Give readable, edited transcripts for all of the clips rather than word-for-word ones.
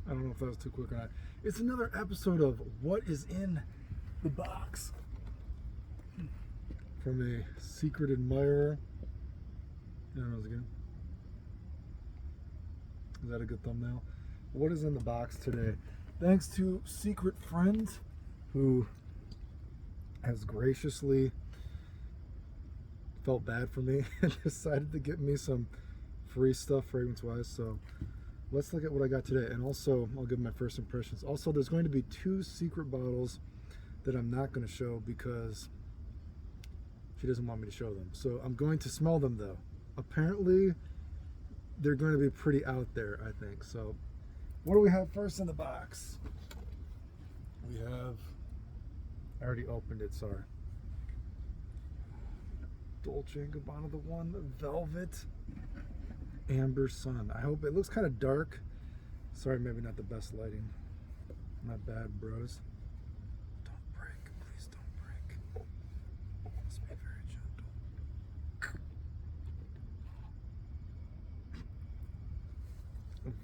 I don't know if that was too quick or not. It's another episode of What is in the Box from a secret admirer. I don't know again. Is that a good thumbnail? What is in the box today? Thanks to Secret Friend, who has graciously felt bad for me and decided to get me some free stuff fragrance-wise. So let's look at what I got today. And also, I'll give my first impressions. Also, there's going to be 2 secret bottles that I'm not going to show because she doesn't want me to show them. So I'm going to smell them though. Apparently, they're going to be pretty out there, I think. So what do we have first in the box? We have, I already opened it, sorry. Dolce & Gabbana, the one, Velvet Amber Sun. I hope it looks kind of dark. Sorry, maybe not the best lighting. My bad, bros. Don't break, please don't break. Let's be very gentle.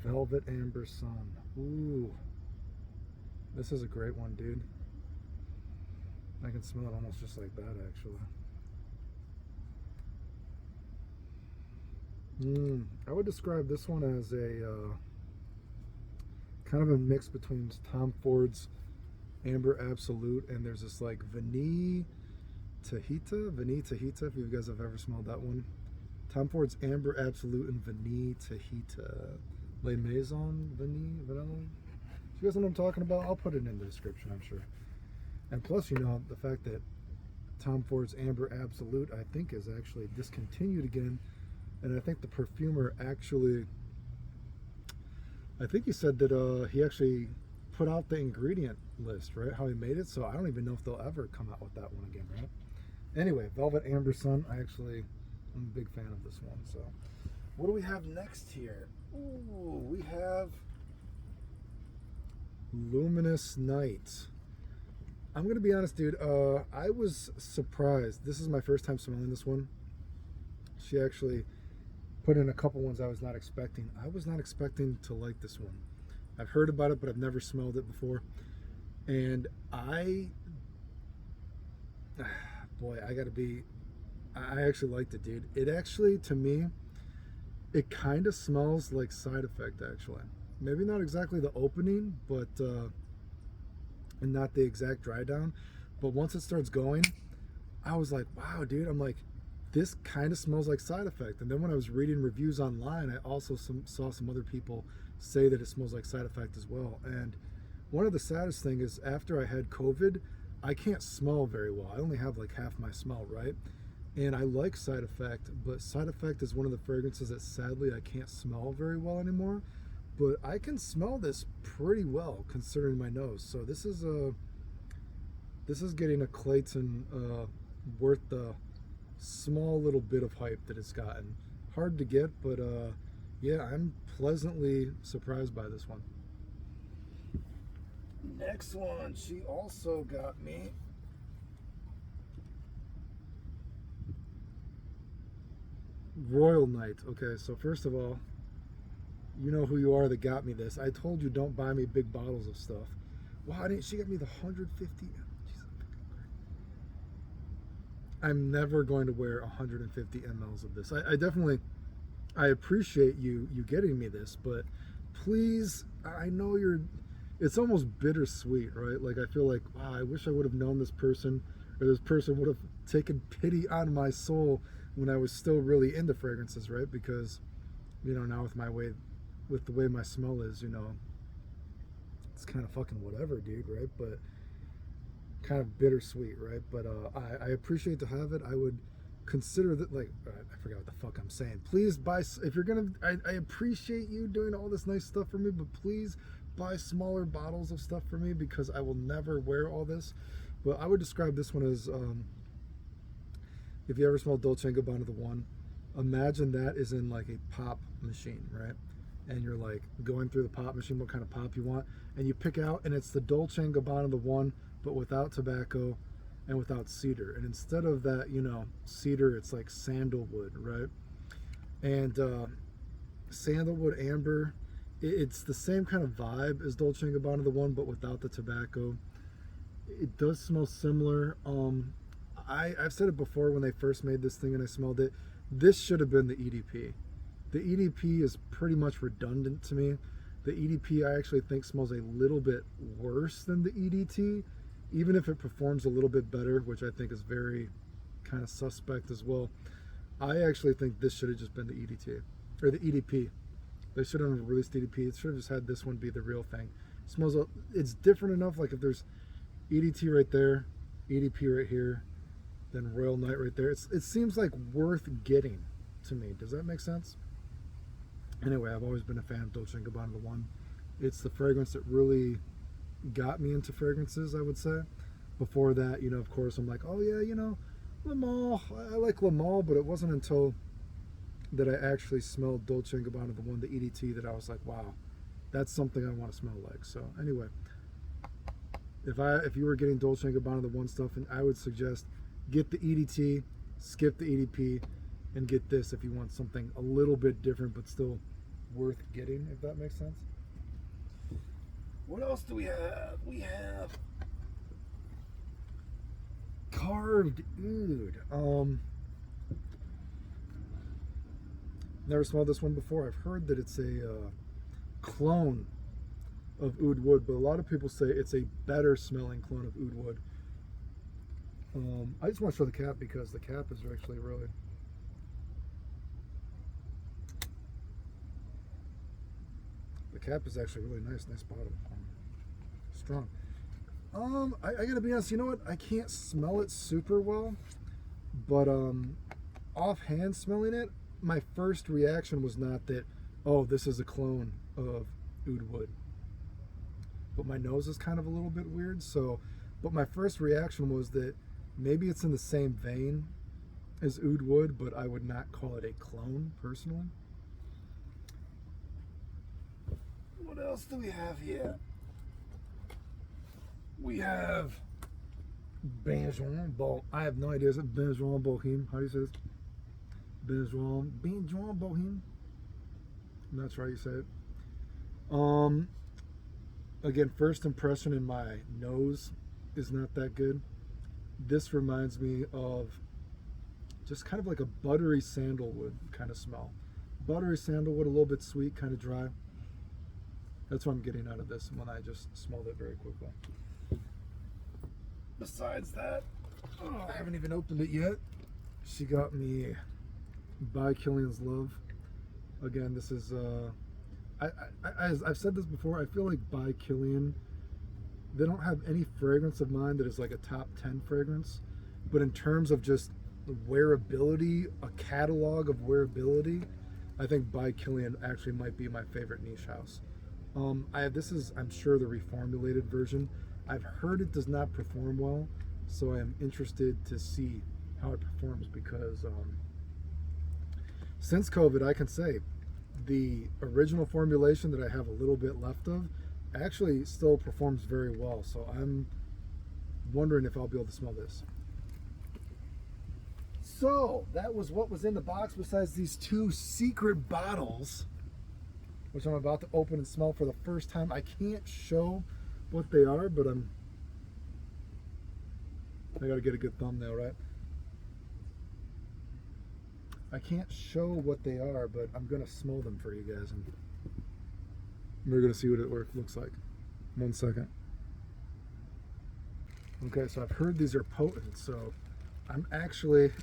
Velvet Amber Sun. Ooh. This is a great one, dude. I can smell it almost just like that, actually. I would describe this one as a kind of a mix between Tom Ford's Amber Absolute and there's this like Vanille Tahita, if you guys have ever smelled that one. Tom Ford's Amber Absolute and Vanille Tahita. Les Maison Vanilla. If you guys know what I'm talking about, I'll put it in the description, I'm sure. And plus, you know, the fact that Tom Ford's Amber Absolute, I think, is actually discontinued again. And I think the perfumer actually, I think he said that he actually put out the ingredient list, right? How he made it. So I don't even know if they'll ever come out with that one again, right? Anyway, Velvet Amber Sun, I'm a big fan of this one. So what do we have next here? Ooh, we have Luminous Knight. I'm going to be honest, dude. I was surprised. This is my first time smelling this one. She actually put in a couple ones I was not expecting. I was not expecting to like this one. I've heard about it, but I've never smelled it before. And I actually liked it, dude. It actually, to me, it kind of smells like Side Effect, actually. Maybe not exactly the opening, but and not the exact dry down. But once it starts going, I was like, wow, dude. I'm like, this kind of smells like Side Effect. And then when I was reading reviews online, I also saw some other people say that it smells like Side Effect as well. And one of the saddest thing is after I had COVID, I can't smell very well. I only have like half my smell, right? And I like Side Effect, but Side Effect is one of the fragrances that sadly I can't smell very well anymore. But I can smell this pretty well considering my nose. So this is getting a Clayton worth the small little bit of hype that it's gotten. Hard to get, but yeah, I'm pleasantly surprised by this one. Next one, she also got me Royal Knight. Okay, so first of all, you know who you are that got me this. I told you don't buy me big bottles of stuff. Wow, she got me the 150. I'm never going to wear 150 mLs of this. I appreciate you getting me this, but please, I know it's almost bittersweet, right? Like I feel like, wow, I wish I would have known this person, or this person would have taken pity on my soul when I was still really into fragrances, right? Because, you know, now with the way my smell is, you know, it's kind of fucking whatever, dude, right? But kind of bittersweet, right? But I appreciate to have it. I would consider that, like, I forgot what the fuck I'm saying. Please buy, if you're gonna, I appreciate you doing all this nice stuff for me, but please buy smaller bottles of stuff for me because I will never wear all this. But I would describe this one as, if you ever smell Dolce & Gabbana the one, imagine that is in like a pop machine, right? And you're like going through the pop machine, what kind of pop you want, and you pick out, and it's the Dolce & Gabbana the one, but without tobacco and without cedar. And instead of that, you know, cedar, it's like sandalwood, right? And sandalwood, amber, It's the same kind of vibe as Dolce & Gabbana, the one, but without the tobacco. It does smell similar. I've said it before when they first made this thing and I smelled it. This should have been the EDP. The EDP is pretty much redundant to me. The EDP I actually think smells a little bit worse than the EDT, even if it performs a little bit better, which I think is very kind of suspect as well. I actually think this should have just been the EDT, or the EDP. They shouldn't have released EDP. It should have just had this one be the real thing. It smells, it's different enough, like if there's EDT right there, EDP right here, then Royal Knight right there. It seems like worth getting to me. Does that make sense? Anyway, I've always been a fan of Dolce & Gabbana, the one. It's the fragrance that really got me into fragrances, I would say. Before that, you know, of course, I'm like, oh yeah, you know, Le Male. I like Le Male, but it wasn't until that I actually smelled Dolce & Gabbana, the one, the EDT, that I was like, wow, that's something I want to smell like. So anyway, if you were getting Dolce & Gabbana, the one stuff, and I would suggest get the EDT, skip the EDP, and get this if you want something a little bit different but still worth getting, if that makes sense. What else do we have? We have Carved Oud. Never smelled this one before. I've heard that it's a clone of Oud Wood, but a lot of people say it's a better smelling clone of Oud Wood. I just want to show the cap because the cap is actually really... The cap is actually really nice bottle. Strong. I gotta be honest, you know what? I can't smell it super well, but offhand smelling it, my first reaction was not that, oh, this is a clone of Oud Wood. But my nose is kind of a little bit weird, so, but my first reaction was that maybe it's in the same vein as Oud Wood, but I would not call it a clone, personally. What else do we have here? We have Benjoin Bohème. I have no idea. Is it Benjoin Bohème? How do you say this? Benjoin Bohème. That's right, you say it. Again, first impression in my nose is not that good. This reminds me of just kind of like a buttery sandalwood kind of smell. Buttery sandalwood, a little bit sweet, kind of dry. That's what I'm getting out of this when I just smelled it very quickly. Besides that, I haven't even opened it yet. She got me By Killian's Love. Again, this is, I've said this before, I feel like By Killian, they don't have any fragrance of mine that is like a top 10 fragrance. But in terms of just wearability, a catalog of wearability, I think By Killian actually might be my favorite niche house. This is, I'm sure, the reformulated version. I've heard it does not perform well, so I am interested to see how it performs because since COVID, I can say the original formulation that I have a little bit left of actually still performs very well. So I'm wondering if I'll be able to smell this. So that was what was in the box besides these two secret bottles, which I'm about to open and smell for the first time. I can't show what they are, but I gotta get a good thumbnail, right? I can't show what they are, but I'm gonna smell them for you guys, and we're gonna see what it looks like. 1 second. Okay, so I've heard these are potent, so I'm actually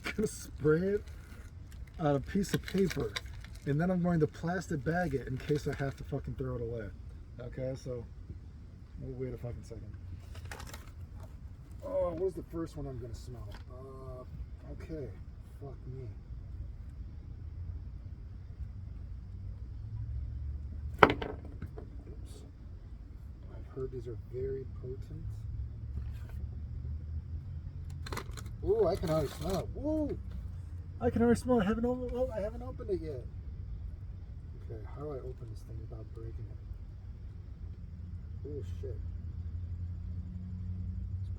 gonna spray it on a piece of paper, and then I'm going to plastic bag it in case I have to fucking throw it away. Okay, so we'll wait a fucking second. Oh, what was the first one I'm gonna smell? Okay, fuck me. Oops. I've heard these are very potent. Ooh, I can already smell it. Woo! I can already smell it. I haven't opened it yet. Okay, how do I open this thing without breaking it? Oh shit.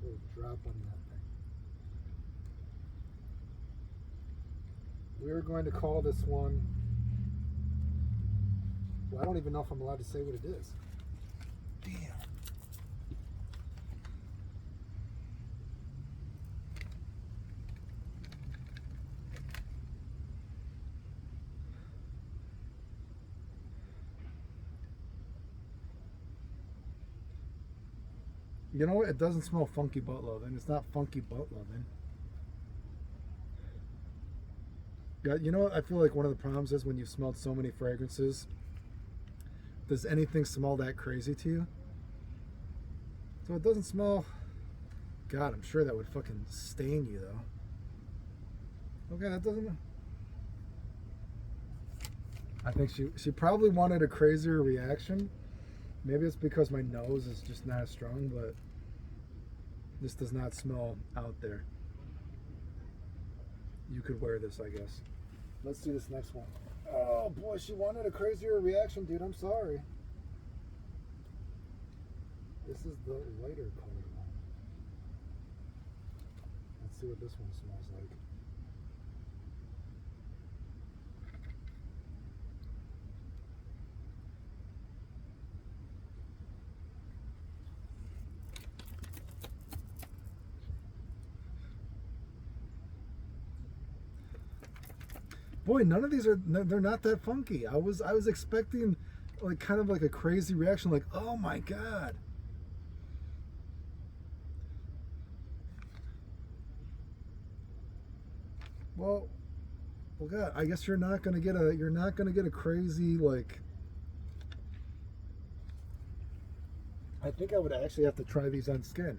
Let's put a drop on that thing. We're going to call this one Well, I don't even know if I'm allowed to say what it is. Damn. You know what? It doesn't smell funky butt loving. It's not funky butt loving. Yeah, you know what? I feel like one of the problems is when you've smelled so many fragrances, does anything smell that crazy to you? So it doesn't smell... God, I'm sure that would fucking stain you, though. Okay, that doesn't... I think she probably wanted a crazier reaction. Maybe it's because my nose is just not as strong, but this does not smell out there. You could wear this, I guess. Let's see this next one. Oh boy, she wanted a crazier reaction, dude. I'm sorry. This is the lighter color one. Let's see what this one smells like. Boy, none of these they're not that funky. I was expecting like kind of like a crazy reaction, like, oh my God. Well, God, I guess you're not gonna get a crazy, like, I think I would actually have to try these on skin.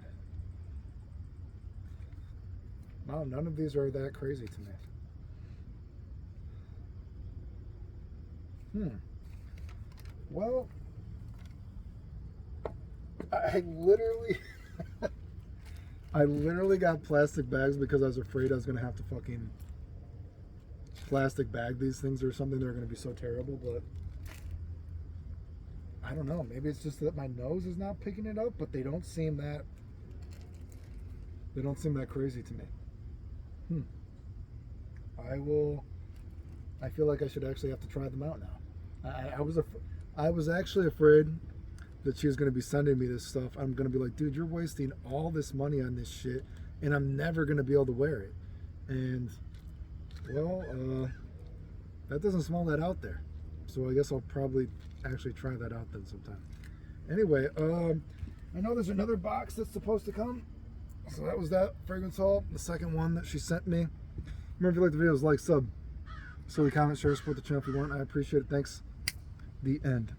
No, none of these are that crazy to me. Well, I literally got plastic bags because I was afraid I was going to have to fucking plastic bag these things or something. They're going to be so terrible, but I don't know. Maybe it's just that my nose is not picking it up, but they don't seem that crazy to me. I feel like I should actually have to try them out now. I was actually afraid that she was going to be sending me this stuff. I'm going to be like, dude, you're wasting all this money on this shit, and I'm never going to be able to wear it. And, well, that doesn't smell that out there. So I guess I'll probably actually try that out then sometime. Anyway, I know there's another box that's supposed to come. So that was that fragrance haul, the second one that she sent me. Remember, if you like the videos, like, sub. So comment, share, support the channel if you want. I appreciate it. Thanks. The end.